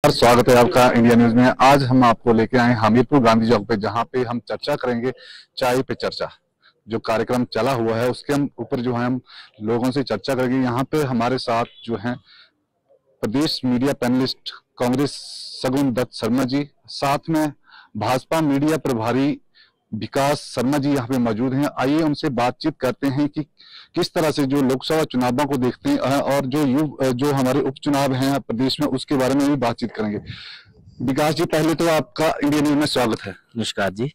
स्वागत है आपका इंडिया न्यूज में। आज हम आपको लेके आए हमीरपुर गांधी चौक पे, जहां पे हम चर्चा करेंगे चाय पे चर्चा। जो कार्यक्रम चला हुआ है उसके हम ऊपर जो है हम लोगों से चर्चा करेंगे। यहाँ पे हमारे साथ जो है प्रदेश मीडिया पैनलिस्ट कांग्रेस सगुन दत्त शर्मा जी, साथ में भाजपा मीडिया प्रभारी विकास शर्मा जी यहाँ पे मौजूद हैं। आइए उनसे बातचीत करते हैं कि किस तरह से जो लोकसभा चुनावों को देखते हैं और जो हमारे उपचुनाव हैं प्रदेश में, उसके बारे में भी बातचीत करेंगे। विकास जी, पहले तो आपका इंडिया न्यूज में स्वागत है। नमस्कार जी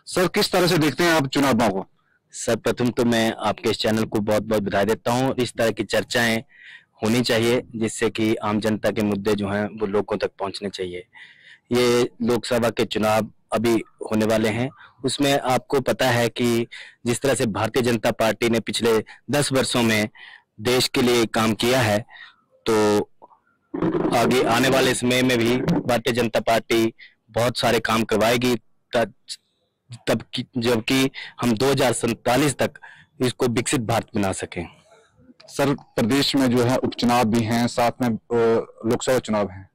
सर, किस तरह से देखते हैं आप चुनावों को? सर, प्रथम तो मैं आपके इस चैनल को बहुत बहुत बधाई देता हूँ। इस तरह की चर्चाएं होनी चाहिए जिससे कि आम जनता के मुद्दे जो हैं वो लोगों तक पहुंचने चाहिए। ये लोकसभा के चुनाव अभी होने वाले हैं, उसमें आपको पता है कि जिस तरह से भारतीय जनता पार्टी ने पिछले 10 वर्षों में देश के लिए काम किया है, तो आगे आने वाले समय में भी भारतीय जनता पार्टी बहुत सारे काम करवाएगी जबकि हम 2047 तक इसको विकसित भारत बना सकें। सर, प्रदेश में जो है उपचुनाव भी हैं, साथ में लोकसभा चुनाव हैं,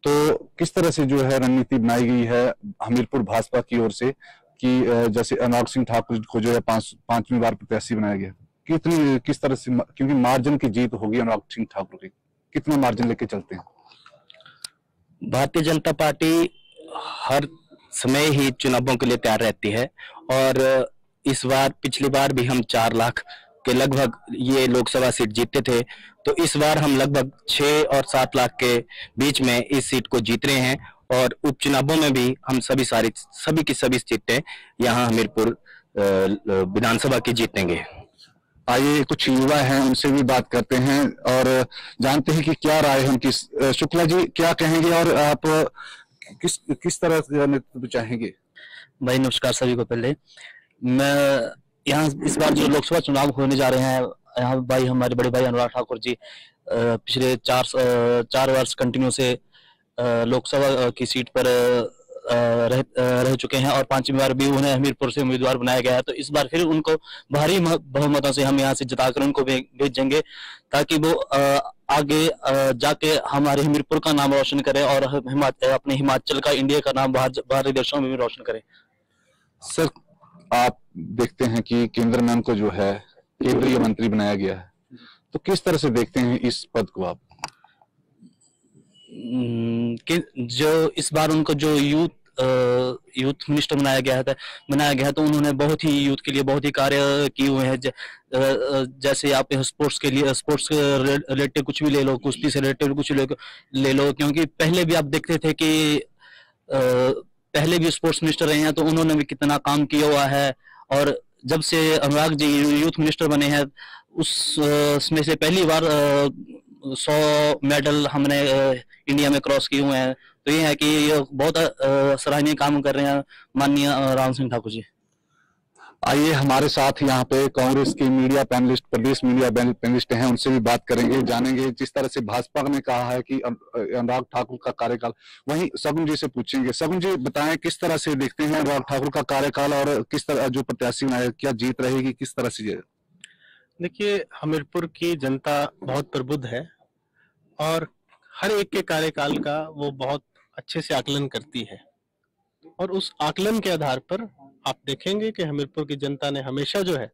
तो किस तरह से जो है रणनीति बनाई गई है हमीरपुर भाजपा की ओर से कि जैसे अनुराग सिंह ठाकुर को जो है पांचवी बार प्रत्याशी बनाया गया, किस तरह से, क्योंकि मार्जिन की जीत होगी अनुराग सिंह ठाकुर की, कितना मार्जिन लेके चलते हैं? भारतीय जनता पार्टी हर समय ही चुनावों के लिए तैयार रहती है और इस बार, पिछली बार भी हम 4 लाख के लगभग ये लोकसभा सीट जीते थे, तो इस बार हम लगभग 6 और 7 लाख के बीच में इस सीट को जीत रहे हैं और उपचुनावों में भी हम सभी की सभी सीटें यहाँ हमीरपुर विधानसभा की जीतेंगे। आइए कुछ युवा हैं, उनसे भी बात करते हैं और जानते हैं कि क्या राय है उनकी। शुक्ला जी, क्या कहेंगे और आप किस तरह से नेतृत्व चाहेंगे? भाई नमस्कार सभी को। पहले मैं यहाँ इस बार जो लोकसभा चुनाव होने जा रहे हैं, यहाँ भाई हमारे बड़े भाई अनुराग ठाकुर जी पिछले 4 वर्ष कंटिन्यू से लोकसभा की सीट पर रह चुके हैं और 5वीं बार भी उन्हें हमीरपुर से उम्मीदवार बनाया गया है। तो इस बार फिर उनको भारी बहुमतों से हम यहाँ से जिताकर उनको भेजेंगे ताकि वो आगे जाके हमारे हमीरपुर का नाम रोशन करे और अपने हिमाचल का, इंडिया का नाम बाहरी देशों में भी रोशन करे। सर, आप देखते हैं कि केंद्र में उनको जो है केंद्रीय मंत्री बनाया गया है, तो किस तरह से देखते हैं इस पद को आप? कि जो इस बार उनको जो यूथ मिनिस्टर बनाया गया है तो उन्होंने बहुत ही यूथ के लिए बहुत ही कार्य किए हुए हैं। जैसे आप स्पोर्ट्स के लिए, स्पोर्ट्स रिलेटेड कुछ भी ले लो, कुश्ती से रिलेटेड कुछ ले लो, क्योंकि पहले भी आप देखते थे कि पहले भी स्पोर्ट्स मिनिस्टर रहे हैं तो उन्होंने भी कितना काम किया हुआ है। और जब से अनुराग जी यूथ मिनिस्टर बने हैं उसमें से पहली बार 100 मेडल हमने इंडिया में क्रॉस किए हुए हैं। तो ये है कि ये बहुत सराहनीय काम कर रहे हैं माननीय राम सिंह ठाकुर जी। आइए हमारे साथ यहाँ पे कांग्रेस के मीडिया पैनलिस्ट, प्रदेश मीडिया पैनलिस्ट हैं, उनसे भी बात करेंगे, जानेंगे जिस तरह से भाजपा ने कहा है कि अनुराग ठाकुर का कार्यकाल। वहीं सगुन जी से पूछेंगे। सगुन जी, बताएं किस तरह से देखते हैं अनुराग ठाकुर का कार्यकाल और किस तरह जो प्रत्याशी बनाए, क्या जीत रहेगी, किस तरह से? देखिए, हमीरपुर की जनता बहुत प्रबुद्ध है और हर एक के कार्यकाल का वो बहुत अच्छे से आकलन करती है और उस आकलन के आधार पर आप देखेंगे कि हमीरपुर की जनता ने हमेशा जो है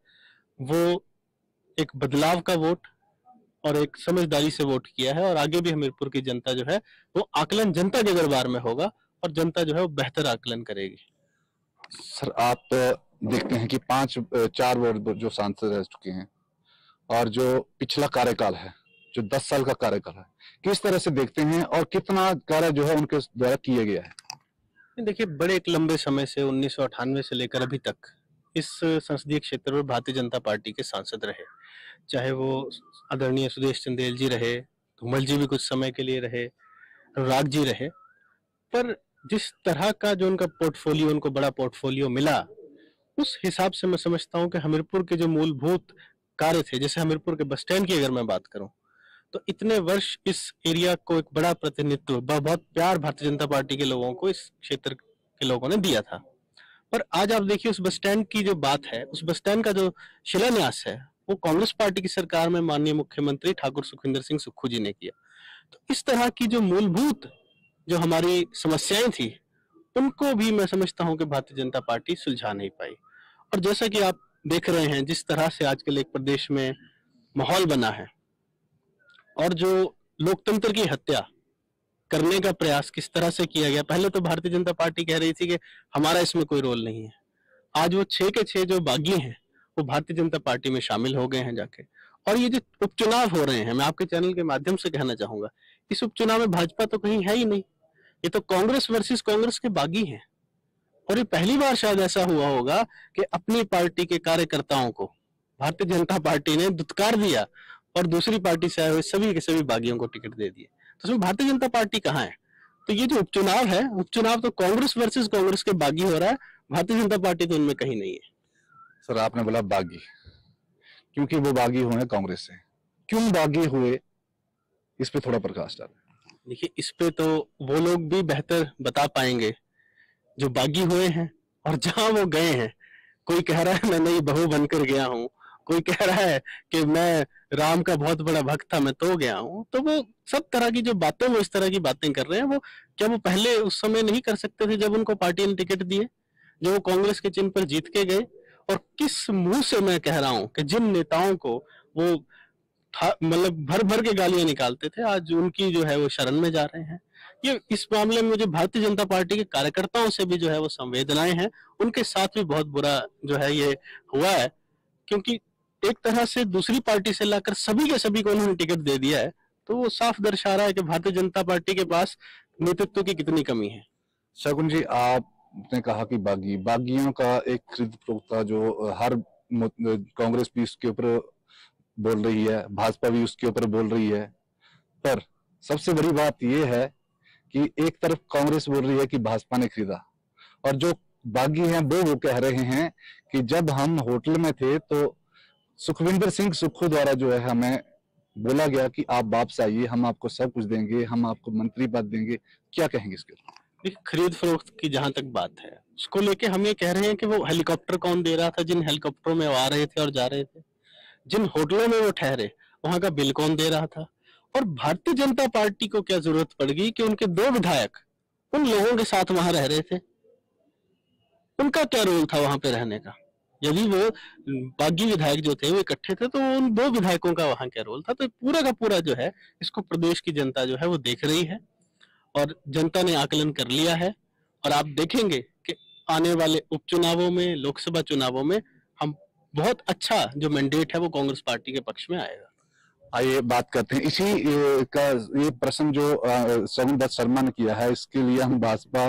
वो एक बदलाव का वोट और एक समझदारी से वोट किया है और आगे भी हमीरपुर की जनता जो है वो आकलन जनता के दरबार में होगा और जनता जो है वो बेहतर आकलन करेगी। सर, आप देखते हैं कि 4 बार जो सांसद रह चुके हैं और जो पिछला कार्यकाल है, जो 10 साल का कार्यकाल है, किस तरह से देखते हैं और कितना कार्य जो है उनके द्वारा किया गया है? देखिए, बड़े एक लंबे समय से 1998 से लेकर अभी तक इस संसदीय क्षेत्र में भारतीय जनता पार्टी के सांसद रहे, चाहे वो आदरणीय सुदेश चंदेल जी रहे, धूमल जी भी कुछ समय के लिए रहे, अनुराग जी रहे, पर जिस तरह का जो उनका पोर्टफोलियो, उनको बड़ा पोर्टफोलियो मिला, उस हिसाब से मैं समझता हूँ कि हमीरपुर के जो मूलभूत कार्य थे, जैसे हमीरपुर के बस स्टैंड की अगर मैं बात करूं, तो इतने वर्ष इस एरिया को एक बड़ा प्रतिनिधित्व, बहुत प्यार भारतीय जनता पार्टी के लोगों को, इस क्षेत्र के लोगों ने दिया था। पर आज आप देखिए उस बस स्टैंड की जो बात है, उस बस स्टैंड का जो शिलान्यास है वो कांग्रेस पार्टी की सरकार में माननीय मुख्यमंत्री ठाकुर सुखविंदर सिंह सुक्खू जी ने किया। तो इस तरह की जो मूलभूत जो हमारी समस्याएं थी उनको भी मैं समझता हूं कि भारतीय जनता पार्टी सुलझा नहीं पाई। और जैसा कि आप देख रहे हैं जिस तरह से आजकल एक प्रदेश में माहौल बना है और जो लोकतंत्र की हत्या करने का प्रयास किस तरह से किया गया। पहले तो भारतीय जनता पार्टी कह रही थी कि हमारा इसमें कोई रोल नहीं है। आज वो 6 के 6 जो बागी हैं वो भारतीय जनता पार्टी में शामिल हो गए हैं जाके। और ये जो उपचुनाव हो रहे हैं, मैं आपके चैनल के माध्यम से कहना चाहूंगा, इस उपचुनाव में भाजपा तो कहीं है ही नहीं। ये तो कांग्रेस वर्सेस कांग्रेस के बागी हैं। और ये पहली बार शायद ऐसा हुआ होगा कि अपनी पार्टी के कार्यकर्ताओं को भारतीय जनता पार्टी ने दुत्कार दिया और दूसरी पार्टी से आए हुए सभी के सभी बागियों को टिकट दे दिए। तो उसमें भारतीय जनता पार्टी कहाँ है? तो ये जो उपचुनाव है, उपचुनाव तो कांग्रेस वर्सेस कांग्रेस के बागी हो रहा है, भारतीय जनता पार्टी तो उनमें कहीं नहीं है। सर आपने बोला बागी, क्योंकि वो बागी हुए कांग्रेस से, क्यों बागी हुए, इस पे थोड़ा प्रकाश डालें। देखिए, इस पे तो वो लोग भी बेहतर बता पाएंगे जो बागी हुए हैं और जहां वो गए हैं। कोई कह रहा है मैं नई बहू बनकर गया हूँ, कोई कह रहा है कि मैं राम का बहुत बड़ा भक्त था, मैं तो गया हूँ। तो वो सब तरह की जो बातें, वो इस तरह की बातें कर रहे हैं। वो क्या वो पहले उस समय नहीं कर सकते थे जब उनको पार्टी ने टिकट दिए, जो वो कांग्रेस के चिन्ह पर जीत के गए? और किस मुंह से मैं कह रहा हूं कि जिन नेताओं को वो मतलब भर भर के गालियां निकालते थे, आज उनकी जो है वो शरण में जा रहे हैं। ये इस मामले में मुझे भारतीय जनता पार्टी के कार्यकर्ताओं से भी जो है वो संवेदनाएं हैं, उनके साथ भी बहुत बुरा जो है ये हुआ है। क्योंकि एक तरह से दूसरी पार्टी से लाकर सभी के सभी को उन्होंने टिकट दे दिया है। तो वो साफ दर्शा रहा है कि भारतीय जनता पार्टी के पास नेतृत्व की कितनी कमी है। शगुन जी, आपने कहा कि बागियों का एक खरीद फरोख्त जो हर कांग्रेस भी उसके ऊपर बोल रही है, भाजपा भी उसके ऊपर बोल रही है, पर सबसे बड़ी बात यह है कि एक तरफ कांग्रेस बोल रही है कि भाजपा ने खरीदा, और जो बागी हैं वो कह रहे हैं कि जब हम होटल में थे तो सुखविंदर सिंह सुक्खू द्वारा जो है हमें बोला गया कि आप वापस आइए, हम आपको सब कुछ देंगे, हम आपको मंत्री पद देंगे। क्या कहेंगे इसके? देखिए, खरीद फरोख्त की जहां तक बात है, उसको लेके हम ये कह रहे हैं कि वो हेलीकॉप्टर कौन दे रहा था, जिन हेलीकॉप्टरों में वो आ रहे थे और जा रहे थे, जिन होटलों में वो ठहरे वहां का बिल कौन दे रहा था? और भारतीय जनता पार्टी को क्या जरूरत पड़ गई कि उनके 2 विधायक उन लोगों के साथ वहां रह रहे थे? उनका क्या रोल था वहां पे रहने का? यदि वो बागी विधायक जो थे वो इकट्ठे थे तो उन 2 विधायकों का वहां क्या रोल था? तो पूरा का पूरा जो है इसको प्रदेश की जनता जो है वो देख रही है और जनता ने आकलन कर लिया है। और आप देखेंगे कि आने वाले उपचुनावों में, लोकसभा चुनावों में हम बहुत अच्छा जो मैंडेट है वो कांग्रेस पार्टी के पक्ष में आएगा। आइए बात करते हैं इसी का ये प्रश्न जो शगुन दत्त शर्मा ने किया है, इसके लिए हम भाजपा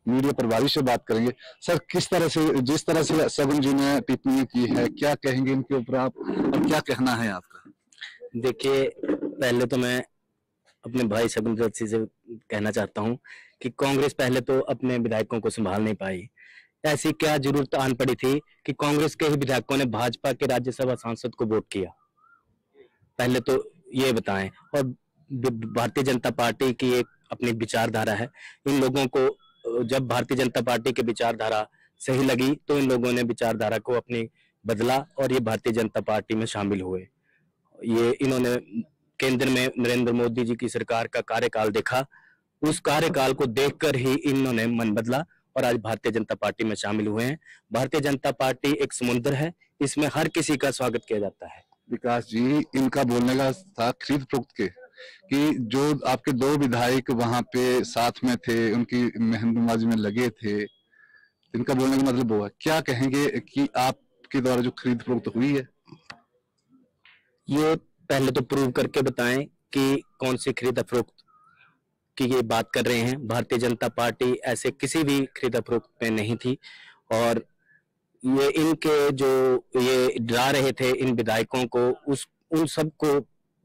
मीडिया प्रभारी से बात करेंगे। सर, किस तरह से, जिस तरह से शगुन जी ने टिप्पणी की है, क्या कहेंगे इनके ऊपर आप, और क्या कहना है आपका? देखिए, पहले तो मैं अपने भाई शगुन दत्त जी से कहना चाहता हूं कि कांग्रेस पहले तो अपने विधायकों को संभाल नहीं पाई। ऐसी क्या जरूरत आन पड़ी थी कि कांग्रेस के ही विधायकों ने भाजपा के राज्यसभा सांसद को वोट किया? पहले तो ये बताएं। और भारतीय जनता पार्टी की एक अपनी विचारधारा है। इन लोगों को जब भारतीय जनता पार्टी की विचारधारा सही लगी तो इन लोगों ने विचारधारा को अपनी बदला और ये भारतीय जनता पार्टी में शामिल हुए। ये इन्होंने केंद्र में नरेंद्र मोदी जी की सरकार का कार्यकाल देखा, उस कार्यकाल को देखकर ही इन्होंने मन बदला और आज भारतीय जनता पार्टी में शामिल हुए हैं। भारतीय जनता पार्टी एक समुद्र है, इसमें हर किसी का स्वागत किया जाता है। विकास जी, इनका बोलने का था खरीद फरोख्त के, कि जो आपके 2 विधायक वहां पे साथ में थे, उनकी मेहनतबाजी में लगे थे, इनका बोलने का मतलब वो है। क्या कहेंगे कि आपके द्वारा जो खरीद फरोख्त हुई है, ये पहले तो प्रूव करके बताएं कि कौन सी खरीद फरोख्त की ये बात कर रहे हैं। भारतीय जनता पार्टी ऐसे किसी भी खरीद फरोख्त में नहीं थी। और ये इनके जो ये डरा रहे थे इन विधायकों को, उन सबको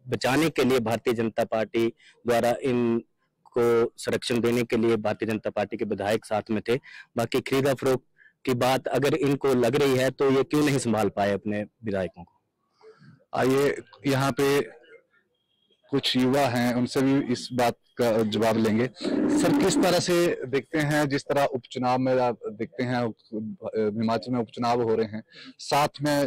बचाने के लिए भारतीय जनता पार्टी द्वारा इनको संरक्षण देने के लिए भारतीय जनता पार्टी के विधायक साथ में थे। बाकी खरीदा फरोख्त की बात अगर इनको लग रही है तो ये क्यों नहीं संभाल पाए अपने विधायकों को? आइए यहाँ पे कुछ युवा हैं, उनसे भी इस बात का जवाब लेंगे। सर, किस तरह से देखते हैं, जिस तरह उपचुनाव में आप देखते हैं, हिमाचल में उपचुनाव हो रहे हैं, साथ में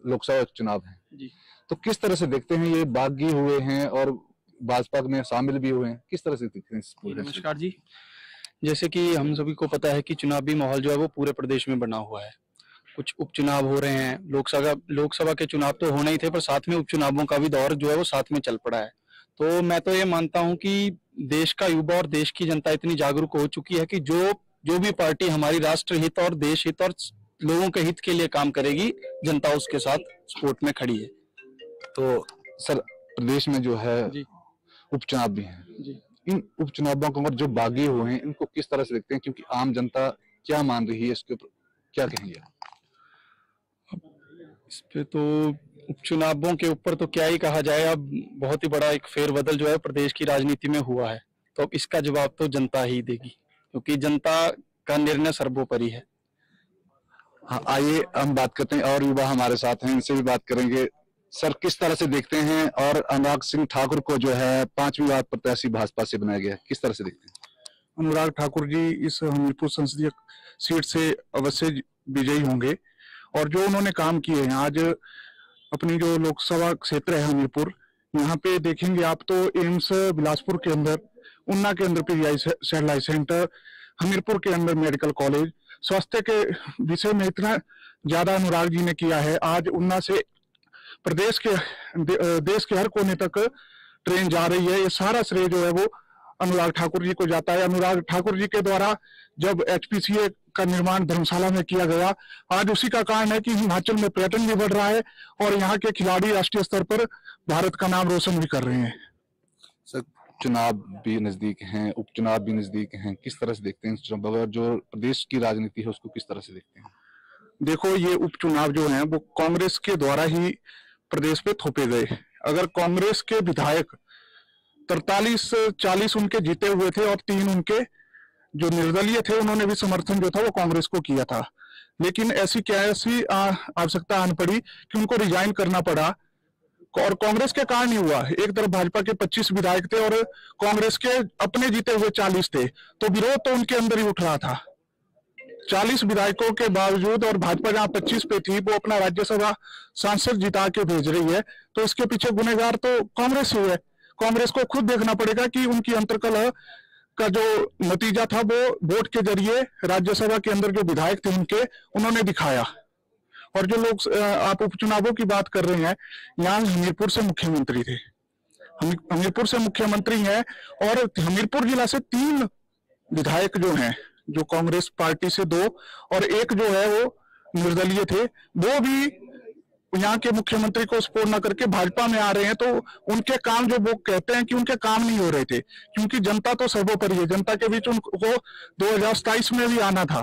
लोकसभा चुनाव है, जी। तो किस तरह से देखते हैं ये बागी हुए हैं और भाजपा में शामिल भी हुए हैं, किस तरह से देखते हैं इस पूरे? नमस्कार जी। जैसे कि हम सभी को पता है कि चुनावी माहौल जो है वो पूरे प्रदेश में बना हुआ है। कुछ उपचुनाव हो रहे हैं, लोकसभा के चुनाव तो होने ही थे, पर साथ में उपचुनावों का भी दौर जो है वो साथ में चल पड़ा है। तो मैं तो ये मानता हूं कि देश का युवा और देश की जनता इतनी जागरूक हो चुकी है कि जो भी पार्टी हमारी राष्ट्र हित और देश हित और लोगों के हित के लिए काम करेगी, जनता उसके साथ सपोर्ट में खड़ी है। तो सर, प्रदेश में जो है जी उपचुनाव भी हैं, जी इन उपचुनावों को जो बागी हुए हैं इनको किस तरह से देखते हैं, क्योंकि आम जनता क्या मान रही है इसके ऊपर क्या कहेंगे? इस पे तो उपचुनावों के ऊपर तो क्या ही कहा जाए। अब बहुत ही बड़ा एक फेरबदल जो है प्रदेश की राजनीति में हुआ है, तो अब इसका जवाब तो जनता ही देगी, क्योंकि जनता का निर्णय सर्वोपरि है। हाँ, आइए हम बात करते हैं, और युवा हमारे साथ हैं, इनसे भी बात करेंगे। सर, किस तरह से देखते हैं, और अनुराग सिंह ठाकुर को जो है 5वीं बार प्रत्याशी भाजपा से बनाया गया, किस तरह से देखते हैं? अनुराग ठाकुर जी इस हमीरपुर संसदीय सीट से अवश्य विजयी होंगे, और जो उन्होंने काम किए हैं, आज अपनी जो लोकसभा क्षेत्र है हमीरपुर, यहाँ पे देखेंगे आप तो एम्स बिलासपुर के अंदर, उन्ना के अंदर पीजीआई सैटेलाइट सेंटर, हमीरपुर के अंदर मेडिकल कॉलेज, स्वास्थ्य के विषय में इतना ज्यादा अनुराग जी ने किया है। आज उन्ना से प्रदेश के देश के हर कोने तक ट्रेन जा रही है, ये सारा श्रेय जो है वो अनुराग ठाकुर जी को जाता है। अनुराग ठाकुर जी के द्वारा जब एचपीसीए का निर्माण धर्मशाला में किया गया, आज उसी का कारण है कि हिमाचल में पर्यटन भी बढ़ रहा है और यहाँ के खिलाड़ी राष्ट्रीय स्तर पर भारत का नाम रोशन भी कर रहे हैं। सर, चुनाव भी नजदीक हैं, उपचुनाव भी नजदीक हैं, किस तरह से देखते हैं जो प्रदेश की राजनीति है उसको किस तरह से देखते हैं? देखो, ये उपचुनाव जो हैं वो कांग्रेस के द्वारा ही प्रदेश पे थोपे गए। अगर कांग्रेस के विधायक 43-40 उनके जीते हुए थे और 3 उनके जो निर्दलीय थे, उन्होंने भी समर्थन जो था वो कांग्रेस को किया था, लेकिन ऐसी आवश्यकता आन पड़ी कि उनको रिजाइन करना पड़ा, और कांग्रेस के कारण ही हुआ। एक तरफ भाजपा के 25 विधायक थे और कांग्रेस के अपने जीते हुए 40 थे, तो विरोध तो उनके अंदर ही उठ रहा था। 40 विधायकों के बावजूद, और भाजपा जहां 25 पे थी, वो अपना राज्यसभा सांसद जिता के भेज रही है, तो इसके पीछे गुनहगार तो कांग्रेस ही है। कांग्रेस को खुद देखना पड़ेगा कि उनकी अंतर्कलह का जो नतीजा था वो वोट के जरिए राज्यसभा के अंदर जो विधायक थे उन्होंने दिखाया। और जो लोग आप उपचुनावों की बात कर रहे हैं, यहाँ हमीरपुर से मुख्यमंत्री थे, हमीरपुर से मुख्यमंत्री हैं, और हमीरपुर जिला से 3 विधायक जो हैं, जो कांग्रेस पार्टी से 2 और 1 जो है वो निर्दलीय थे, वो भी यहाँ के मुख्यमंत्री को सपोर्ट न करके भाजपा में आ रहे हैं। तो उनके काम, जो वो कहते हैं कि उनके काम नहीं हो रहे थे, क्योंकि जनता तो सर्वोपरि है, जनता के बीच उनको 2027 में भी आना था,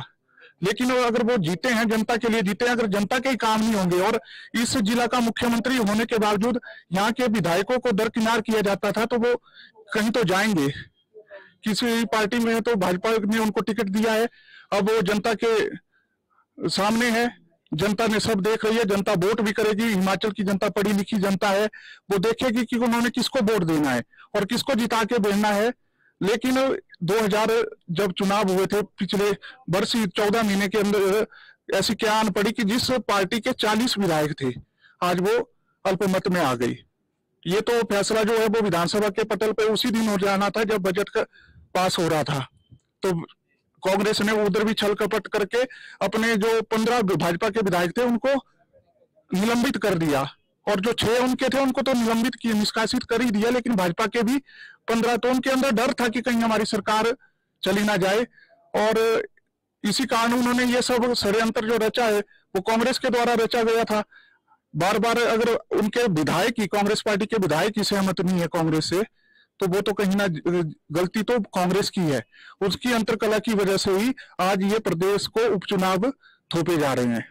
लेकिन अगर वो जीते हैं, जनता के लिए जीते हैं, अगर जनता के ही काम नहीं होंगे, और इस जिला का मुख्यमंत्री होने के बावजूद यहाँ के विधायकों को दरकिनार किया जाता था, तो वो कहीं तो जाएंगे। किसी पार्टी में तो भाजपा ने उनको टिकट दिया है, अब वो जनता के सामने है, जनता ने सब देख रही है, जनता वोट भी करेगी। हिमाचल की जनता पढ़ी लिखी जनता है, वो देखेगी कि उन्होंने किसको वोट देना है और किसको जिता के भेजना है। लेकिन 2000 जब चुनाव हुए थे पिछले वर्ष, 14 महीने के अंदर ऐसी क्या आन पड़ी कि जिस पार्टी के 40 विधायक थे, आज वो अल्पमत में आ गई। ये तो फैसला जो है वो विधानसभा के पटल पे उसी दिन हो जाना था जब बजट का पास हो रहा था। तो कांग्रेस ने उधर भी छल कपट करके अपने जो 15 भाजपा के विधायक थे उनको निलंबित कर दिया, और जो 6 उनके थे उनको तो निलंबित किए, निष्कासित कर ही दिया, लेकिन भाजपा के भी 15। तो उनके अंदर डर था कि कहीं हमारी सरकार चली ना जाए, और इसी कारण उन्होंने ये सब षड्यंत्र जो रचा है वो कांग्रेस के द्वारा रचा गया था। बार बार अगर उनके विधायक ही, कांग्रेस पार्टी के विधायक ही सहमत नहीं है कांग्रेस से, तो वो तो कहीं ना गलती तो कांग्रेस की है, उसकी अंतर्कलह की वजह से ही आज ये प्रदेश को उपचुनाव थोपे जा रहे हैं।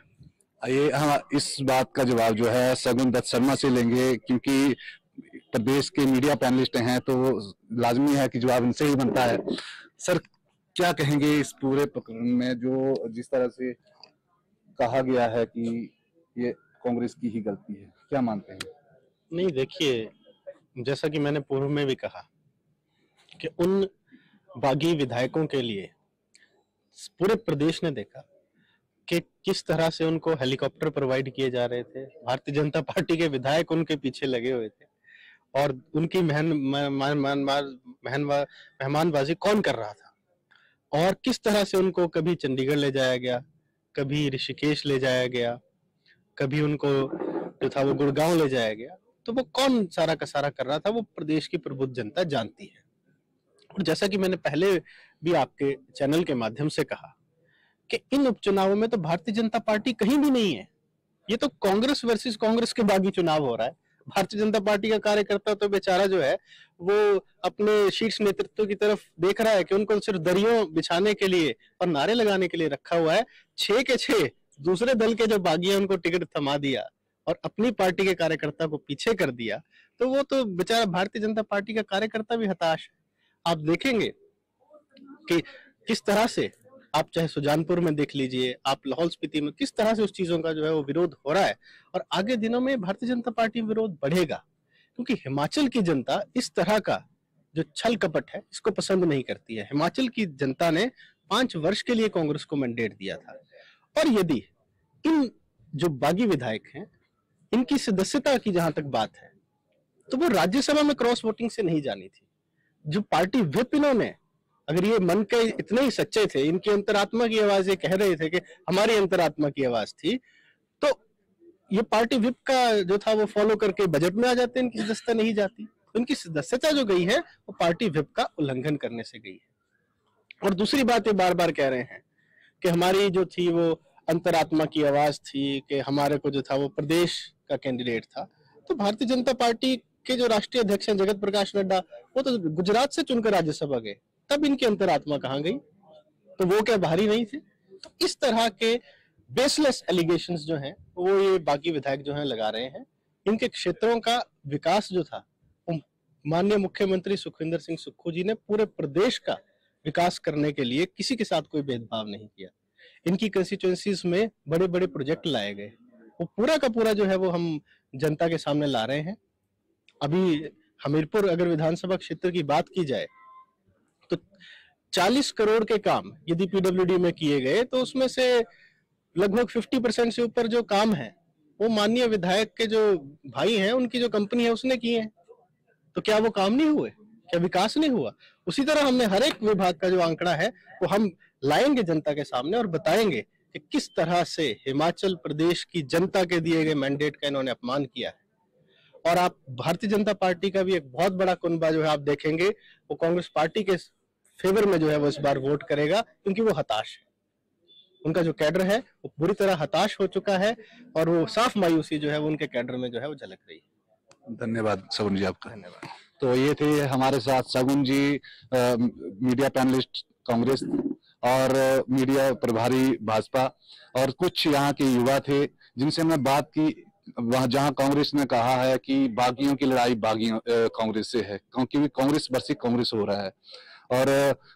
आइए हम इस बात का जवाब जो है सगुन दत्त शर्मा से लेंगे, क्योंकि प्रदेश के मीडिया पैनलिस्ट हैं, तो लाजमी है कि जवाब इनसे ही बनता है। सर, क्या कहेंगे इस पूरे प्रकरण में, जो जिस तरह से कहा गया है कि ये कांग्रेस की ही गलती है, क्या मानते हैं? नहीं, देखिए, जैसा कि मैंने पूर्व में भी कहा कि उन बागी विधायकों के लिए पूरे प्रदेश ने देखा कि किस तरह से उनको हेलीकॉप्टर प्रोवाइड किए जा रहे थे। भारतीय जनता पार्टी के विधायक उनके पीछे लगे हुए थे, और उनकी मेहमानबाजी कौन कर रहा था, और किस तरह से उनको कभी चंडीगढ़ ले जाया गया, कभी ऋषिकेश ले जाया गया, कभी उनको जो था वो गुड़गांव ले जाया गया, तो वो कौन सारा का सारा कर रहा था, वो प्रदेश की प्रबुद्ध जनता जानती है। और जैसा कि मैंने पहले भी आपके चैनल के माध्यम से कहा कि इन उपचुनावों में तो भारतीय जनता पार्टी कहीं भी नहीं है। ये तो कांग्रेस वर्सेस कांग्रेस के बागी चुनाव हो रहा है। भारतीय जनता पार्टी का कार्यकर्ता तो बेचारा जो है वो अपने शीर्ष नेतृत्व की तरफ देख रहा है कि उनको सिर्फ दरियों बिछाने के लिए और नारे लगाने के लिए रखा हुआ है। 6 के 6 दूसरे दल के जो बागी हैं उनको टिकट थमा दिया और अपनी पार्टी के कार्यकर्ता को पीछे कर दिया, तो वो तो बेचारा भारतीय जनता पार्टी का कार्यकर्ता भी हताश है। आप देखेंगे कि किस तरह से, आप चाहे सुजानपुर में देख लीजिए, आप लाहौल स्पीति में, किस तरह से उस चीजों का जो है वो विरोध हो रहा है। और आगे दिनों में भारतीय जनता पार्टी विरोध बढ़ेगा, क्योंकि हिमाचल की जनता इस तरह का जो छल कपट है इसको पसंद नहीं करती है। हिमाचल की जनता ने 5 वर्ष के लिए कांग्रेस को मैंडेट दिया था, और यदि इन जो बागी विधायक हैं इनकी सदस्यता की जहां तक बात है तो वो राज्यसभा में क्रॉस वोटिंग से नहीं जानी थी। जो पार्टी व्हिप इन्होंने, अगर ये मन के इतने ही सच्चे थे, इनकी अंतरात्मा की आवाज ये कह रहे थे कि हमारी अंतरात्मा की आवाज थी, तो ये पार्टी व्हिप का जो था वो फॉलो करके बजट में आ जाते, इनकी सदस्यता नहीं जाती। इनकी सदस्यता जो गई है वो पार्टी व्हिप का उल्लंघन करने से गई है। और दूसरी बात ये बार बार कह रहे हैं कि हमारी जो थी वो अंतरात्मा की आवाज थी, कि हमारे को जो था वो प्रदेश का कैंडिडेट था। तो भारतीय जनता पार्टी के जो राष्ट्रीय अध्यक्ष हैं जगत प्रकाश नड्डा, वो तो गुजरात से चुनकर राज्यसभा गए, तब इनकी अंतरात्मा कहाँ गई? तो वो क्या बाहरी नहीं थे? तो इस तरह के बेसलेस एलिगेशंस जो हैं वो ये बाकी विधायक जो हैं लगा रहे हैं। इनके क्षेत्रों का विकास जो था, माननीय मुख्यमंत्री सुखविंदर सिंह सुक्खू जी ने पूरे प्रदेश का विकास करने के लिए किसी के साथ कोई भेदभाव नहीं किया। इनकी कंस्टिट्यूएंसीज में बड़े बड़े प्रोजेक्ट लाए गए, वो पूरा का पूरा जो है वो हम जनता के सामने ला रहे हैं। अभी हमीरपुर अगर विधानसभा क्षेत्र की बात की जाए तो 40 करोड़ के काम यदि पीडब्ल्यूडी में किए गए, तो उसमें से लगभग 50% से ऊपर जो काम है वो माननीय विधायक के जो भाई हैं उनकी जो कंपनी है उसने किए हैं। तो क्या वो काम नहीं हुए? क्या विकास नहीं हुआ? उसी तरह हमने हर एक विभाग का जो आंकड़ा है वो हम लाएंगे जनता के सामने और बताएंगे कि किस तरह से हिमाचल प्रदेश की जनता के दिए गए मैंडेट का इन्होंने अपमान किया है। और आप भारतीय जनता पार्टी का भी एक बहुत बड़ा कुनबा जो है आप देखेंगे वो कांग्रेस पार्टी के फेवर में जो है वो इस बार वोट करेगा, क्योंकि वो हताश है। उनका जो कैडर है वो बुरी तरह हताश हो चुका है और वो साफ मायूसी जो है वो उनके कैडर में जो है वो झलक रही है। धन्यवाद सगुन जी आपका। धन्यवाद। तो ये थे हमारे साथ सगुन जी, मीडिया पैनलिस्ट कांग्रेस और मीडिया प्रभारी भाजपा, और कुछ यहाँ के युवा थे जिनसे हमने बात की। वहाँ जहाँ कांग्रेस ने कहा है कि बागियों की लड़ाई बागियों कांग्रेस से है, क्योंकि कांग्रेस वर्सेस कांग्रेस हो रहा है, और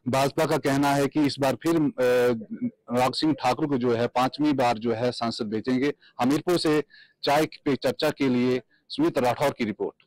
भाजपा का कहना है कि इस बार फिर अनुराग सिंह ठाकुर को जो है 5वीं बार जो है सांसद भेजेंगे। हमीरपुर से चाय पे चर्चा के लिए सुमित राठौर की रिपोर्ट।